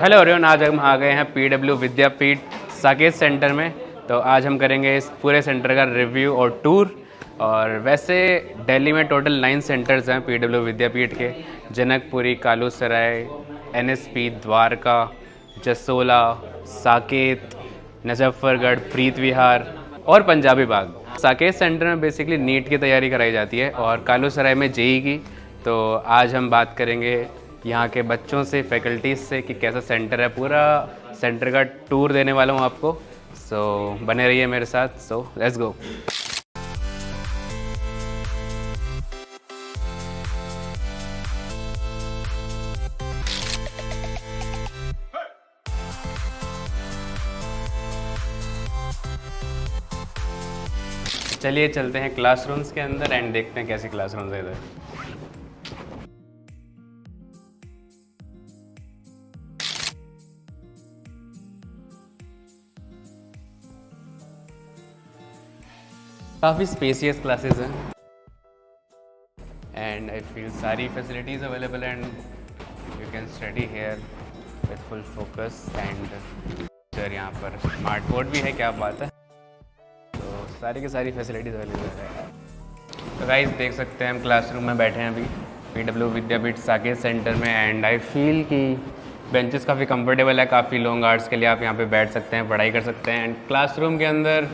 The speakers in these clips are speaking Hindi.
हेलो एवरीवन, आज हम आ गए हैं पीडब्ल्यू विद्यापीठ साकेत सेंटर में। तो आज हम करेंगे इस पूरे सेंटर का रिव्यू और टूर। और वैसे दिल्ली में टोटल 9 सेंटर्स हैं पीडब्ल्यू विद्यापीठ के। जनकपुरी, कालूसराय, एनएसपी, द्वारका, जसोला, साकेत, मुजफ्फरगढ़, प्रीत विहार और पंजाबी बाग। साकेत सेंटर में बेसिकली नीट की तैयारी कराई जाती है और कालूसराय में जेई की। तो आज हम बात करेंगे यहाँ के बच्चों से, फैकल्टीज़ से कि कैसा सेंटर है। पूरा सेंटर का टूर देने वाला हूँ आपको। सो बने रहिए मेरे साथ। So let's go. चलिए चलते हैं क्लासरूम्स के अंदर एंड देखते हैं कैसे क्लासरूम्स है इधर। काफ़ी स्पेसियस क्लासेस हैं एंड आई फील सारी facilities available and you can study here with full focus. And sir यहाँ पर स्मार्ट बोर्ड भी है, क्या बात है। तो सारी की सारी फैसिलिटीज़ अवेलेबल है। तो गाइस देख सकते हैं हम क्लासरूम में बैठे हैं अभी पीडब्ल्यू विद्यापीठ साकेत सेंटर में। एंड आई फील कि बेंचेस काफ़ी कंफर्टेबल है। काफ़ी लॉन्ग आवर्स के लिए आप यहाँ पे बैठ सकते हैं, पढ़ाई कर सकते हैं। एंड क्लासरूम के अंदर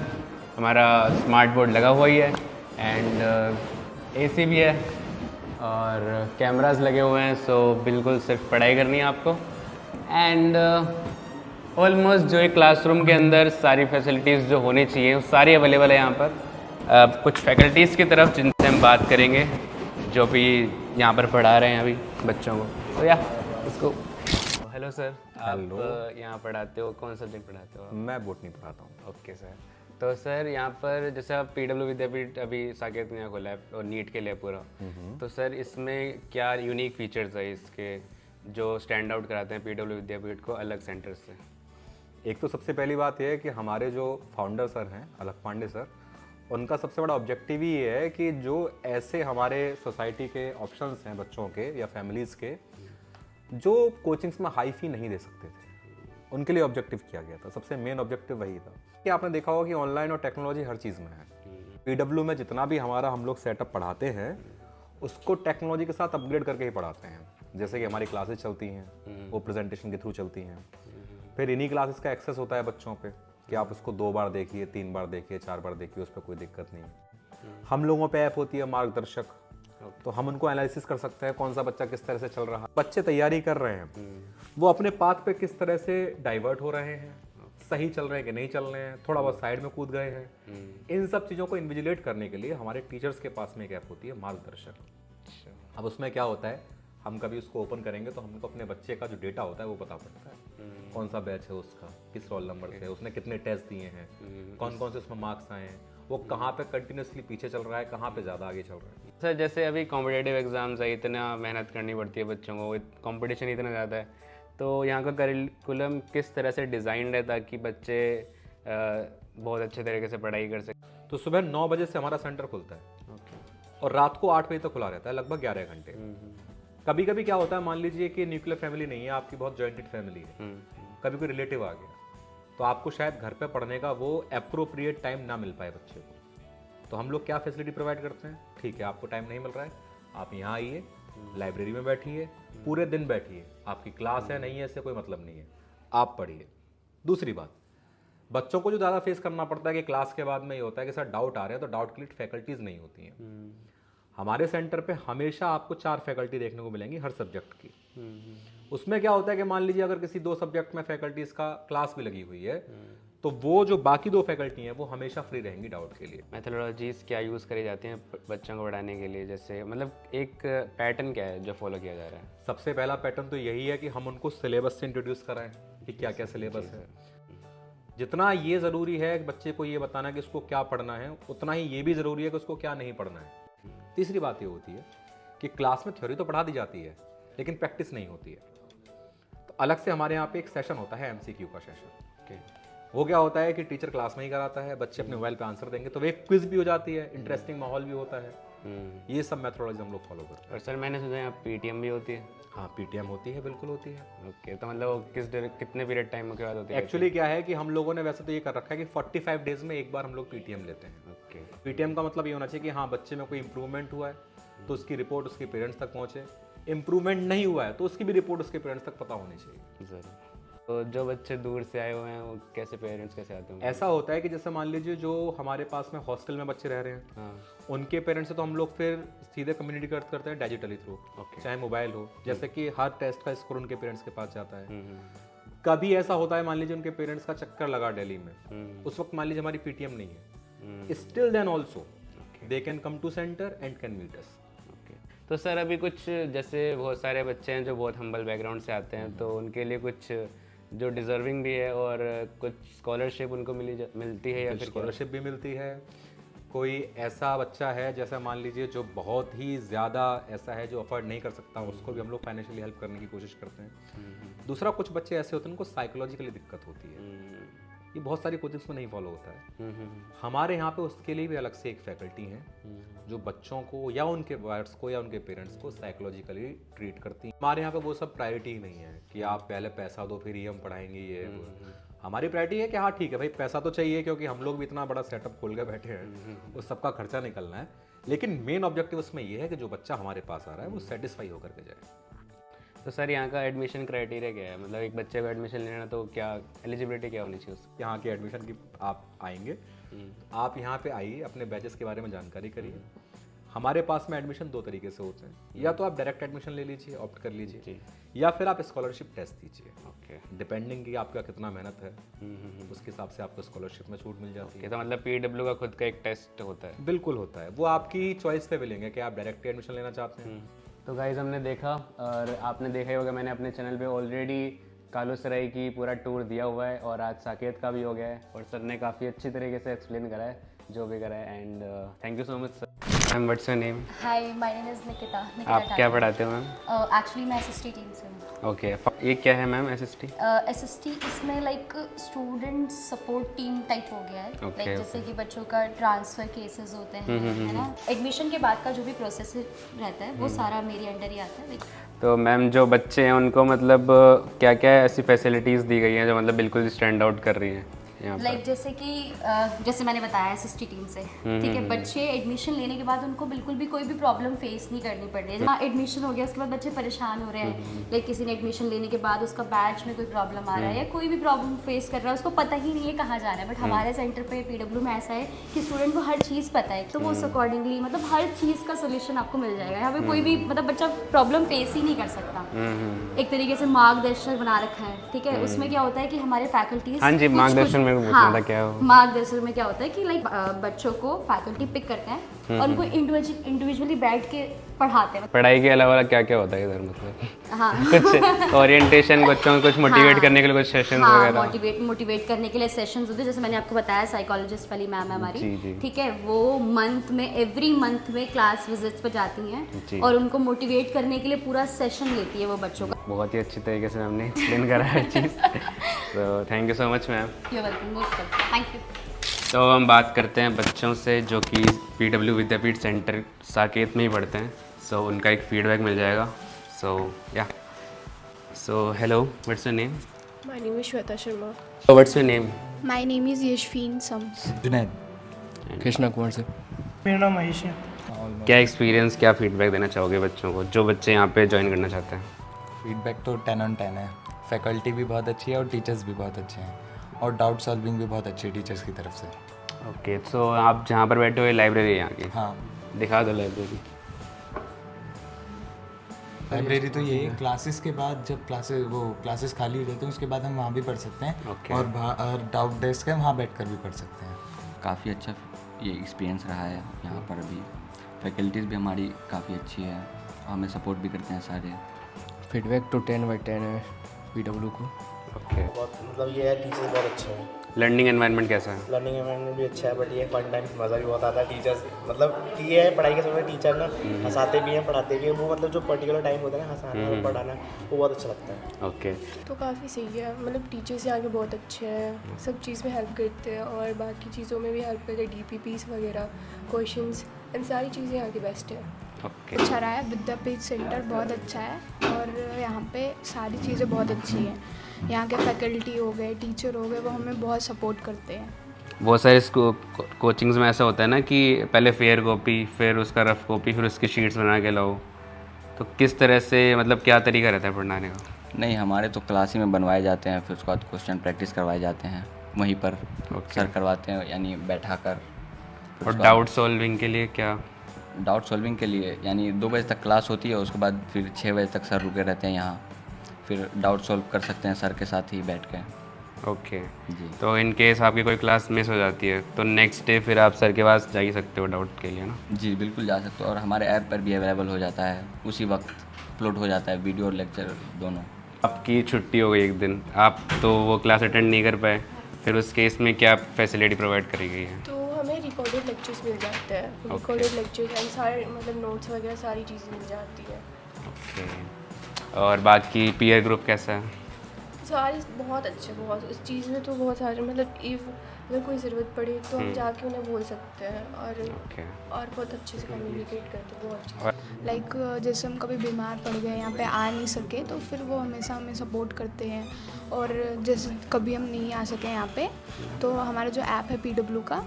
हमारा स्मार्ट बोर्ड लगा हुआ ही है एंड एसी भी है और कैमरास लगे हुए हैं। सो बिल्कुल सिर्फ पढ़ाई करनी है आपको। एंड ऑलमोस्ट जो एक क्लासरूम के अंदर सारी फैसिलिटीज़ जो होनी चाहिए वो सारी अवेलेबल है यहाँ पर। कुछ फैकल्टीज़ की तरफ जिनसे हम बात करेंगे जो भी यहाँ पर पढ़ा रहे हैं अभी बच्चों को। तो या इसको हेलो सर, आप यहाँ पढ़ाते हो, कौन सब्जेक्ट पढ़ाते हो? मैं बोटनी पढ़ाता हूँ। Okay sir. तो सर यहाँ पर जैसे आप पीडब्ल्यू विद्यापीठ अभी साकेत में यहाँ खोला है और नीट के लिए पूरा, तो सर इसमें क्या यूनिक फीचर्स है इसके जो स्टैंड आउट कराते हैं पीडब्ल्यू विद्यापीठ को अलग सेंटर से? एक तो सबसे पहली बात यह है कि हमारे जो फाउंडर सर हैं अलख पांडे सर, उनका सबसे बड़ा ऑब्जेक्टिव ही ये है कि जो ऐसे हमारे सोसाइटी के ऑप्शंस हैं बच्चों के या फैमिलीज़ के जो कोचिंग्स में हाई फी नहीं दे सकते थे, उनके लिए ऑब्जेक्टिव किया गया था। सबसे मेन ऑब्जेक्टिव वही था कि आपने देखा होगा कि ऑनलाइन और टेक्नोलॉजी हर चीज़ में है। पीडब्ल्यू में जितना भी हमारा हम लोग सेटअप पढ़ाते हैं उसको टेक्नोलॉजी के साथ अपग्रेड करके ही पढ़ाते हैं। जैसे कि हमारी क्लासेस चलती हैं वो प्रेजेंटेशन के थ्रू चलती हैं। फिर इन्हीं क्लासेस का एक्सेस होता है बच्चों पे कि आप उसको 2 बार देखिए, 3 बार देखिए, 4 बार देखिए, उस पर कोई दिक्कत नहीं है। हम लोगों पे ऐप होती है मार्गदर्शक, तो हम उनको एनालिसिस कर सकते हैं कौन सा बच्चा किस तरह से चल रहा है। बच्चे तैयारी कर रहे हैं वो अपने पाथ पे किस तरह से डाइवर्ट हो रहे हैं, सही चल रहे हैं कि नहीं चल रहे हैं, थोड़ा बहुत साइड में कूद गए हैं। इन सब चीज़ों को इन्विजिलेट करने के लिए हमारे टीचर्स के पास में एक ऐप होती है मार्गदर्शक। अब उसमें क्या होता है, हम कभी उसको ओपन करेंगे तो हमको अपने बच्चे का जो डेटा होता है वो पता पड़ता है। कौन सा बैच है उसका, किस रोल नंबर से, उसने कितने टेस्ट दिए हैं, कौन कौन से उसमें मार्क्स आए हैं, वो कहाँ पे कंटिन्यूसली पीछे चल रहा है, कहाँ पे ज़्यादा आगे चल रहा है। सर जैसे अभी कॉम्पिटेटिव एग्जाम्स है, इतना मेहनत करनी पड़ती है बच्चों को, कंपटीशन इतना ज़्यादा है, तो यहाँ का करिकुलम किस तरह से डिज़ाइंड है ताकि बच्चे बहुत अच्छे तरीके से पढ़ाई कर सकें? तो सुबह 9 बजे से हमारा सेंटर खुलता है और रात को 8 बजे तक खुला रहता है, लगभग 11 घंटे। कभी कभी क्या होता है, मान लीजिए कि न्यूक्लियर फैमिली नहीं है आपकी, बहुत जॉइंटेड फैमिली है, कभी कोई रिलेटिव आ गया तो आपको शायद घर पे पढ़ने का वो एप्रोप्रिएट टाइम ना मिल पाए बच्चे को। तो हम लोग क्या फैसिलिटी प्रोवाइड करते हैं, ठीक है आपको टाइम नहीं मिल रहा है, आप यहाँ आइए, लाइब्रेरी में बैठिए, पूरे दिन बैठिए, आपकी क्लास है नहीं है इससे कोई मतलब नहीं है, आप पढ़िए। दूसरी बात, बच्चों को जो ज़्यादा फेस करना पड़ता है कि क्लास के बाद में ये होता है कि सर डाउट आ रहे हैं, तो डाउट के लिए फैकल्टीज़ नहीं होती हैं। हमारे सेंटर पे हमेशा आपको 4 फैकल्टी देखने को मिलेंगी हर सब्जेक्ट की। उसमें क्या होता है कि मान लीजिए अगर किसी 2 सब्जेक्ट में फैकल्टीज़ का क्लास भी लगी हुई है तो वो जो बाकी 2 फैकल्टी हैं वो हमेशा फ्री रहेंगी डाउट के लिए। मेथोडोलॉजीज़ क्या यूज़ करी जाती हैं बच्चों को पढ़ाने के लिए? जैसे मतलब एक पैटर्न क्या है जो फॉलो किया जा रहा है? सबसे पहला पैटर्न तो यही है कि हम उनको सिलेबस से इंट्रोड्यूस कराएं कि क्या क्या सिलेबस है। जितना ये ज़रूरी है बच्चे को ये बताना कि उसको क्या पढ़ना है, उतना ही ये भी ज़रूरी है कि उसको क्या नहीं पढ़ना है। तीसरी बात ये होती है कि क्लास में थ्योरी तो पढ़ा दी जाती है लेकिन प्रैक्टिस नहीं होती है। तो अलग से हमारे यहाँ पे एक सेशन होता है एमसीक्यू का सेशन। वो क्या होता है कि टीचर क्लास में ही कराता है, बच्चे अपने मोबाइल पे आंसर देंगे, तो वो एक क्विज भी हो जाती है, इंटरेस्टिंग माहौल भी होता है। ये सब मेथोडोलॉजी हम लोग फॉलो करते हैं। और सर मैंने सुना है यहाँ पीटीएम भी होती है। हाँ, पीटीएम होती है, बिल्कुल होती है। ओके, तो मतलब वो कितने पीरियड टाइम के बाद होती है? एक्चुअली क्या है कि हम लोगों ने वैसे तो ये कर रखा है कि 45 डेज में एक बार हम लोग पीटीएम लेते हैं। ओके। पीटीएम का मतलब ये होना चाहिए कि हाँ, बच्चे में कोई इंप्रूवमेंट हुआ है तो उसकी रिपोर्ट उसके पेरेंट्स तक पहुँचे, इम्प्रूवमेंट नहीं हुआ है तो उसकी भी रिपोर्ट उसके पेरेंट्स तक पता होनी चाहिए। ज़रूर। तो जो बच्चे दूर से आए हुए हैं वो कैसे पेरेंट्स कैसे आते हैं? ऐसा होता है कि जैसे मान लीजिए जो हमारे पास में हॉस्टल में बच्चे रह रहे हैं, हाँ। उनके पेरेंट्स से तो हम लोग फिर सीधे कम्युनिकेट करते हैं डिजिटली थ्रू, चाहे मोबाइल हो। जैसे कि हर टेस्ट का स्कोर उनके पेरेंट्स के पास जाता है। कभी ऐसा होता है मान लीजिए उनके पेरेंट्स का चक्कर लगा दिल्ली में, उस वक्त मान लीजिए हमारी पीटीएम नहीं है, still then also they can come to centre and can meet us. तो सर अभी कुछ जैसे बहुत सारे बच्चे हैं जो बहुत हम्बल बैकग्राउंड से आते हैं, तो उनके लिए कुछ जो डिज़र्विंग भी है और कुछ स्कॉलरशिप उनको मिलती है या फिर स्कॉलरशिप भी मिलती है। कोई ऐसा बच्चा है जैसे मान लीजिए जो बहुत ही ज़्यादा ऐसा है जो अफोर्ड नहीं कर सकता, उसको भी हम लोग फाइनेंशियली हेल्प करने की कोशिश करते हैं। दूसरा, कुछ बच्चे ऐसे होते हैं उनको साइकोलॉजिकली दिक्कत होती है, ये बहुत सारी कोचिंग्स में नहीं फॉलो होता है। हमारे यहाँ पे उसके लिए भी अलग से एक फैकल्टी है जो बच्चों को या उनके वायर्स को या उनके पेरेंट्स को साइकोलॉजिकली ट्रीट करती है। हमारे यहाँ पे वो सब प्रायोरिटी ही नहीं है कि आप पहले पैसा दो फिर ही हम पढ़ाएंगे, ये हमारी प्रायोरिटी है कि हाँ ठीक है भाई, पैसा तो चाहिए क्योंकि हम लोग भी इतना बड़ा सेटअप खोल के बैठे हैं, उस सबका खर्चा निकलना है। लेकिन मेन ऑब्जेक्टिव उसमें ये है कि जो बच्चा हमारे पास आ रहा है वो सेटिस्फाई होकर के जाए। तो सर यहाँ का एडमिशन क्राइटेरिया क्या है? मतलब एक बच्चे को एडमिशन लेना तो क्या एलिजिबिलिटी क्या होनी चाहिए उसकी? यहाँ के एडमिशन की आप आएंगे, आप यहाँ पे आइए, अपने बैचेस के बारे में जानकारी करिए। हमारे पास में एडमिशन दो तरीके से होते हैं, या तो आप डायरेक्ट एडमिशन ले लीजिए, ऑप्ट कर लीजिए, या फिर आप स्कॉलरशिप टेस्ट दीजिए। ओके, डिपेंडिंग कि आपका कितना मेहनत है उसके हिसाब से आपको स्कॉलरशिप में छूट मिल जाती है। तो मतलब पीडब्ल्यू का खुद का एक टेस्ट होता है? बिल्कुल होता है, वो आपकी चॉइस पे मिलेंगे कि आप डायरेक्ट एडमिशन लेना चाहते हैं। तो गाइस हमने देखा और आपने देखा ही होगा, मैंने अपने चैनल पे ऑलरेडी कालू सराय की पूरा टूर दिया हुआ है और आज साकेत का भी हो गया है और सर ने काफ़ी अच्छी तरीके से एक्सप्लेन करा है जो भी करा है। And thank you so much sir. Ma'am what's your name? Hi, my name is Nikita. आप क्या पढ़ाते हो मैम? एक्चुअली मैं एसएसटी टीम से हूँ। ओके, ये क्या है मैम एसएसटी? एसएसटी इसमें like student support team type हो गया है। Okay, लाइक जैसे कि बच्चों का ट्रांसफ़र केसेस होते हैं, है ना, एडमिशन के बाद का जो भी प्रोसेस रहता है वो सारा मेरे अंडर ही आता है। तो मैम जो बच्चे हैं उनको मतलब क्या क्या ऐसी फैसिलिटीज़ दी गई हैं जो मतलब बिल्कुल स्टैंड आउट कर रही हैं यहाँ पर? लाइक जैसे कि जैसे मैंने बताया एसएसटी टीम से, ठीक है, बच्चे एडमिशन लेने के बाद उनको बिल्कुल भी कोई भी प्रॉब्लम फेस नहीं करनी पड़ रही है। हाँ, एडमिशन हो गया उसके बाद बच्चे परेशान हो रहे हैं, लाइक किसी ने एडमिशन लेने के बाद उसका बैच में कोई प्रॉब्लम आ रहा है या कोई भी प्रॉब्लम फेस कर रहा है, उसको पता ही नहीं है कहाँ जाना है। बट हमारे सेंटर पे पीडब्ल्यू में ऐसा है कि स्टूडेंट को हर चीज़ पता है, तो वो उस अकॉर्डिंगली मतलब हर चीज़ का सोल्यूशन आपको मिल जाएगा। यहाँ पे कोई भी मतलब बच्चा प्रॉब्लम फेस ही नहीं कर सकता। एक तरीके से मार्गदर्शन बना रखा है, ठीक है। उसमें क्या होता है कि हमारे फैकल्टीज, हाँ जी, मार्गदर्शन में पूछना था क्या? मार्गदर्शन में क्या होता है कि लाइक बच्चों को फैकल्टी पिक करते हैं और उनको इंडिविजुअली बैठ के पढ़ाते हैं। पढ़ाई के अलावा क्या क्या होता है इधर मतलब? हाँ कुछ ओरिएंटेशन, बच्चों को कुछ मोटिवेट करने के लिए कुछ सेशंस वगैरह? मोटिवेट करने के लिए सेशंस होते हैं। जैसे मैंने आपको बताया साइकोलॉजिस्ट वाली मैम है हमारी, ठीक है, वो मंथ में एवरी मंथ में क्लास विजिट्स पर जाती हैं और उनको मोटिवेट करने के लिए पूरा सेशन लेती है वो बच्चों का। बहुत ही अच्छी तरीके से हमने एक्सप्लेन करा हर चीज़। तो thank you so much ma'am. You welcome, most welcome, thank you. तो हम बात करते हैं बच्चों से जो कि पीडब्ल्यू विद्यापीठ सेंटर साकेत में ही पढ़ते हैं। सो उनका एक फीडबैक मिल जाएगा। So hello, what's your name? My name is Shweta Sharma. What's your name? My name is Yashveen Sams. Junaid Krishna Kumar से। मेरा नाम महेश है। क्या एक्सपीरियंस, क्या फीडबैक देना चाहोगे बच्चों को जो बच्चे यहाँ पे ज्वाइन करना चाहते हैं? फीडबैक तो 10 on 10 है। फैकल्टी भी बहुत अच्छी है और टीचर्स भी बहुत अच्छे हैं और डाउट सॉल्विंग भी बहुत अच्छी है टीचर्स की तरफ से। ओके, सो आप जहाँ पर बैठे हुए लाइब्रेरी है यहाँ की? हाँ, दिखा दो लाइब्रेरी। लाइब्रेरी तो यही क्लासेस के बाद जब क्लासेस खाली रहते हैं उसके बाद हम वहाँ भी पढ़ सकते हैं। Okay. और बाहर डाउट डेस्क है, वहाँ बैठकर भी पढ़ सकते हैं। काफ़ी अच्छा ये एक्सपीरियंस रहा है यहाँ पर। अभी फैकल्टीज़ भी हमारी काफ़ी अच्छी है, हमें सपोर्ट भी करते हैं सारे। फीडबैक तो 10/10 है पीडब्ल्यू को। ओके, बहुत मतलब ये है, टीचर्स बहुत अच्छे हैं। लर्निंग एनवायरनमेंट कैसा है? लर्निंग एनवायरनमेंट भी अच्छा है, बट ये फन टाइम मज़ा भी बहुत आता है। टीचर्स मतलब कि ये है पढ़ाई के समय टीचर ना हंसाते भी हैं पढ़ाते भी हैं, वो मतलब जो पर्टिकुलर टाइम होता है ना हंसाना और पढ़ाना, वो बहुत अच्छा लगता है। ओके, तो काफ़ी सही है, मतलब टीचर्स यहाँ के बहुत अच्छे हैं, सब चीज़ में हेल्प करते हैं और बाकी चीज़ों में भी हेल्प करते हैं। DPPs वगैरह क्वेश्चंस एंड सारी चीज़ें यहाँ की बेस्ट है। ओके अच्छा रहा है, विद्यापीठ सेंटर बहुत अच्छा है और यहाँ पे सारी चीज़ें बहुत अच्छी हैं। यहाँ के फैकल्टी हो गए, टीचर हो गए, वो हमें बहुत सपोर्ट करते हैं। बहुत सारे कोचिंग्स में ऐसा होता है ना कि पहले फेयर कॉपी, फिर उसका रफ कॉपी, फिर उसकी शीट्स बना के लाओ। तो किस तरह से, मतलब क्या तरीका रहता है पढ़ाने का? नहीं, हमारे तो क्लास ही में बनवाए जाते हैं, फिर उसके बाद क्वेश्चन प्रैक्टिस करवाए जाते हैं वहीं पर। सर करवाते हैं, यानी बैठा कर। और डाउट सॉल्विंग के लिए क्या? डाउट सॉल्विंग के लिए यानी 2 बजे तक क्लास होती है, उसके बाद फिर 6 बजे तक सर रुके रहते हैं यहाँ, फिर डाउट सॉल्व कर सकते हैं सर के साथ ही बैठ के। ओके जी। तो इन केस आपकी कोई क्लास मिस हो जाती है तो नेक्स्ट डे फिर आप सर के पास जा ही सकते हो डाउट के लिए ना? जी बिल्कुल जा सकते हो, और हमारे ऐप पर भी अवेलेबल हो जाता है, उसी वक्त अपलोड हो जाता है वीडियो और लेक्चर दोनों। आपकी छुट्टी हो गई एक दिन, आप तो वो क्लास अटेंड नहीं कर पाए, फिर उस केस में क्या फैसिलिटी प्रोवाइड करी गई है? तो हमें रिकॉर्डेड लेक्चर्स मिल जाते हैं, रिकॉर्डेड लेक्चर्स एंड सारे मतलब नोट्स वगैरह सारी चीज़ें मिल जाती है। ओके। और बाकी पीयर ग्रुप कैसा है? सारे बहुत अच्छे, बहुत इस चीज़ में तो बहुत सारे मतलब इफ़ अगर कोई ज़रूरत पड़े तो हम जाके उन्हें बोल सकते हैं ओके। और बहुत अच्छे से कम्युनिकेट करते हैं, बहुत अच्छे और से। लाइक जैसे हम कभी बीमार पड़ गए, यहाँ पे आ नहीं सके, तो फिर वो हमेशा हमें सपोर्ट करते हैं। और जैसे कभी हम नहीं आ सके यहाँ पे, तो हमारा जो ऐप है PW का,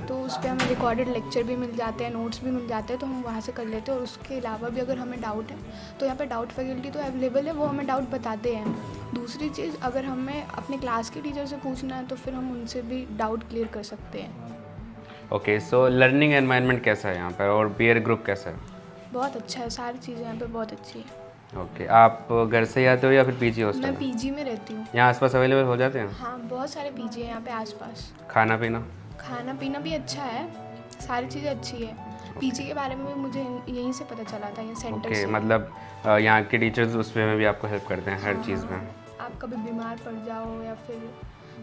तो उस पर हमें रिकॉर्डेड लेक्चर भी मिल जाते हैं, नोट्स भी मिल जाते हैं, तो हम वहाँ से कर लेते हैं। और उसके अलावा भी अगर हमें डाउट है तो यहाँ पे डाउट फैकल्टी तो अवेलेबल है, वो हमें डाउट बताते हैं। दूसरी चीज़, अगर हमें अपने क्लास के टीचर से पूछना है तो फिर हम उनसे भी डाउट क्लियर कर सकते हैं। ओके, सो लर्निंग एनवायरनमेंट कैसा है यहाँ पर और पीयर ग्रुप कैसा है? बहुत अच्छा है, सारी चीज़ें यहाँ पे बहुत अच्छी है। ओके, आप घर से ही आते हो या फिर पीजी हॉस्टल? मैं PG में रहती हूँ। यहाँ आसपास अवेलेबल हो जाते हैं? हाँ, बहुत सारे PG है यहाँ पे आसपास। खाना पीना? खाना पीना भी अच्छा है, सारी चीज़ें अच्छी है। PG के बारे में भी मुझे यहीं से पता चला था, ये सेंटर ओके, से। मतलब यहाँ के टीचर्स उस वे में भी आपको हेल्प करते हैं हर चीज़ में? आप कभी बीमार पड़ जाओ या फिर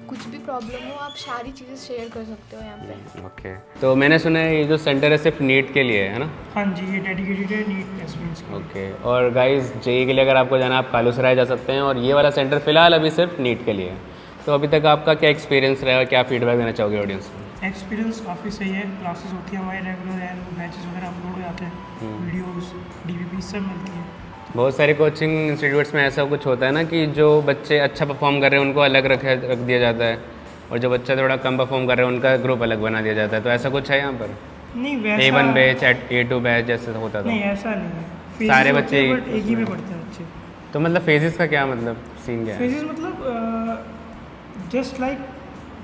कुछ भी प्रॉब्लम हो, आप सारी चीज़ें शेयर कर सकते हो यहाँ पे। ओके, तो मैंने सुना है ये जो सेंटर है सिर्फ नीट के लिए है ना? हाँ जी, ये डेडिकेटेड है नीट एस्पिरेंट्स के लिए। ओके, और गाइस JEE के लिए अगर आपको जाना है आप कालूसराय जा सकते हैं, और ये वाला सेंटर फिलहाल अभी सिर्फ नीट के लिए है। तो अभी तक आपका क्या एक्सपीरियंस रहा है, क्या फीडबैक देना चाहोगे ऑडियंस को? एक्सपीरियंस काफ़ी सही है, क्लासेस होती है हमारी रेगुलर है, बैचेस वगैरह अपलोड हो जाते हैं, वीडियोस DVP सब मिलती है। बहुत सारे कोचिंग इंस्टीट्यूट्स में ऐसा कुछ होता है ना कि जो बच्चे अच्छा परफॉर्म कर रहे हैं उनको अलग रख दिया जाता है, और जो बच्चा थोड़ा कम परफॉर्म कर रहे हैं उनका ग्रुप अलग बना दिया जाता है। तो ऐसा कुछ है यहाँ पर? नहीं वैसा A1 बैच, A2 बैच जैसे होता था? नहीं, ऐसा नहीं है। Phases सारे होते बच्चे हैं, but एक ही में पढ़ते हैं बच्चे। तो मतलब फेजेस का क्या मतलब सीन क्या है? फेजेस मतलब जस्ट लाइक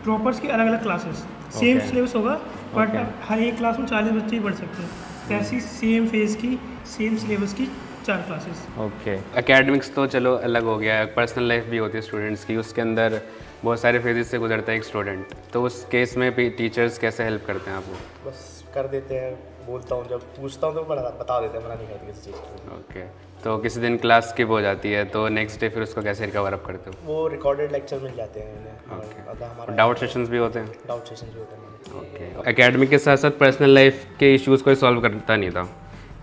ड्रॉपर्स की अलग अलग क्लासेस, सेम Okay. सिलेबस होगा, बट Okay. हर एक क्लास में 40 बच्चे ही पढ़ सकते हैं। ऐसी सेम फेज की सेम सिलेबस की 4 क्लासेस। ओके, एकेडमिक्स तो चलो अलग हो गया है, पर्सनल लाइफ भी होती है स्टूडेंट्स की, उसके अंदर बहुत सारे फेजेस से गुजरता है एक स्टूडेंट। तो उस केस में भी टीचर्स कैसे हेल्प करते हैं आपको? बस कर देते हैं, बोलता हूँ, जब पूछता हूँ तो बता देते हैं, मना नहीं करती किसी चीज़ को। ओके, तो किसी दिन क्लास स्किप हो जाती है तो नेक्स्ट डे फिर उसको कैसे रिकवर अप करते हो? वो रिकॉर्डेड लेक्चर मिल जाते हैं उन्हें। ओके, अगर हमारा डाउट सेशंस भी होते हैं? डाउट सेशन भी होते हैं। ओके, एकेडमिक के साथ साथ पर्सनल लाइफ के इश्यूज़ कोई सॉल्व करता नहीं था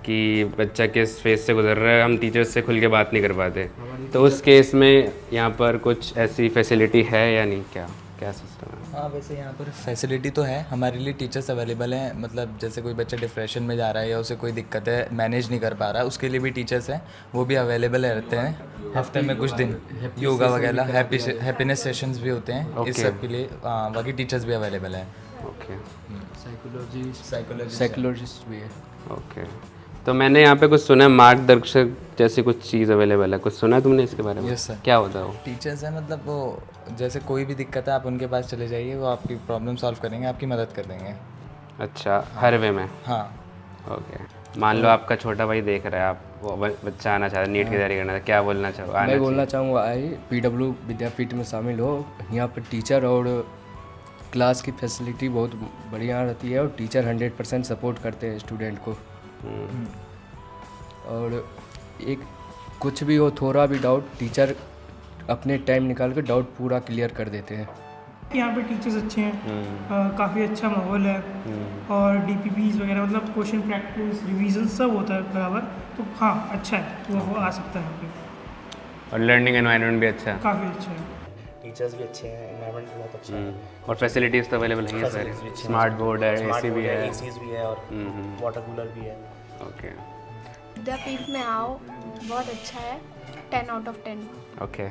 कि बच्चा किस फेज से गुजर रहा है, हम टीचर्स से खुल के बात नहीं कर पाते, तो उस केस में यहाँ पर कुछ ऐसी फैसिलिटी है या नहीं? क्या सिस्टम है? हाँ, वैसे यहाँ पर फैसिलिटी तो है, हमारे लिए टीचर्स अवेलेबल हैं। मतलब जैसे कोई बच्चा डिप्रेशन में जा रहा है या उसे कोई दिक्कत है, मैनेज नहीं कर पा रहा है, उसके लिए भी टीचर्स हैं, वो भी अवेलेबल रहते हैं हफ्ते में कुछ दिन। योगा वगैरह, हैप्पीनेस सेशंस भी होते हैं इस सब के लिए। बाकी टीचर्स भी अवेलेबल हैं। ओके, साइकोलॉजिस्ट भी है। ओके, तो मैंने यहाँ पे कुछ सुना है मार्गदर्शक जैसी कुछ चीज़ अवेलेबल है, कुछ सुना है तुमने इसके बारे में? Yes sir. क्या होता है वो? टीचर्स हैं, मतलब वो जैसे कोई भी दिक्कत है आप उनके पास चले जाइए, वो आपकी प्रॉब्लम सॉल्व करेंगे, आपकी मदद कर देंगे। अच्छा, हर वे में? हाँ। ओके, मान लो आपका छोटा भाई देख रहा है, आप वो बच्चा आना चाहता है, नीट की तैयारी करना है, क्या बोलना चाहो? मैं बोलना चाहूँगा PW विद्यापीठ में शामिल हो। यहाँ पर टीचर और क्लास की फैसिलिटी बहुत बढ़िया रहती है, और टीचर 100% सपोर्ट करते हैं स्टूडेंट को। और एक कुछ भी हो, थोड़ा भी डाउट, टीचर अपने टाइम निकाल कर डाउट पूरा क्लियर कर देते हैं। यहाँ पे टीचर्स अच्छे हैं, काफ़ी अच्छा माहौल है, और DPPs वगैरह मतलब क्वेश्चन प्रैक्टिस रिवीजन सब होता है बराबर। तो हाँ, अच्छा है, वो आ सकता है यहाँ पे। और लर्निंग एनवायरनमेंट भी अच्छा है? काफ़ी अच्छा है। टीचर्स भी अच्छे हैं, एनवायरनमेंट भी बहुत अच्छा है, और फैसिलिटीज़ तो अवेलेबल हैं Facilities सारी, भी अच्छी हैं। स्मार्ट बोर्ड है, स्मार्ट एसी भी बोर्ड है। एसीज भी है और वाटर कूलर भी है। ओके विद्यापीठ में आओ, बहुत अच्छा है, 10 आउट ऑफ 10। ओके,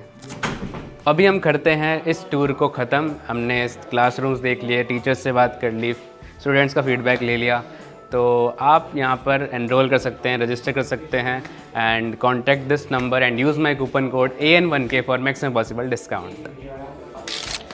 अभी हम करते हैं इस टूर को ख़त्म। हमने क्लासरूम्स देख लिए, टीचर्स से बात कर ली, स्टूडेंट्स का फीडबैक ले लिया। तो आप यहाँ पर एनरोल कर सकते हैं, रजिस्टर कर सकते हैं and contact this number and use my coupon code AN1K for maximum possible discount.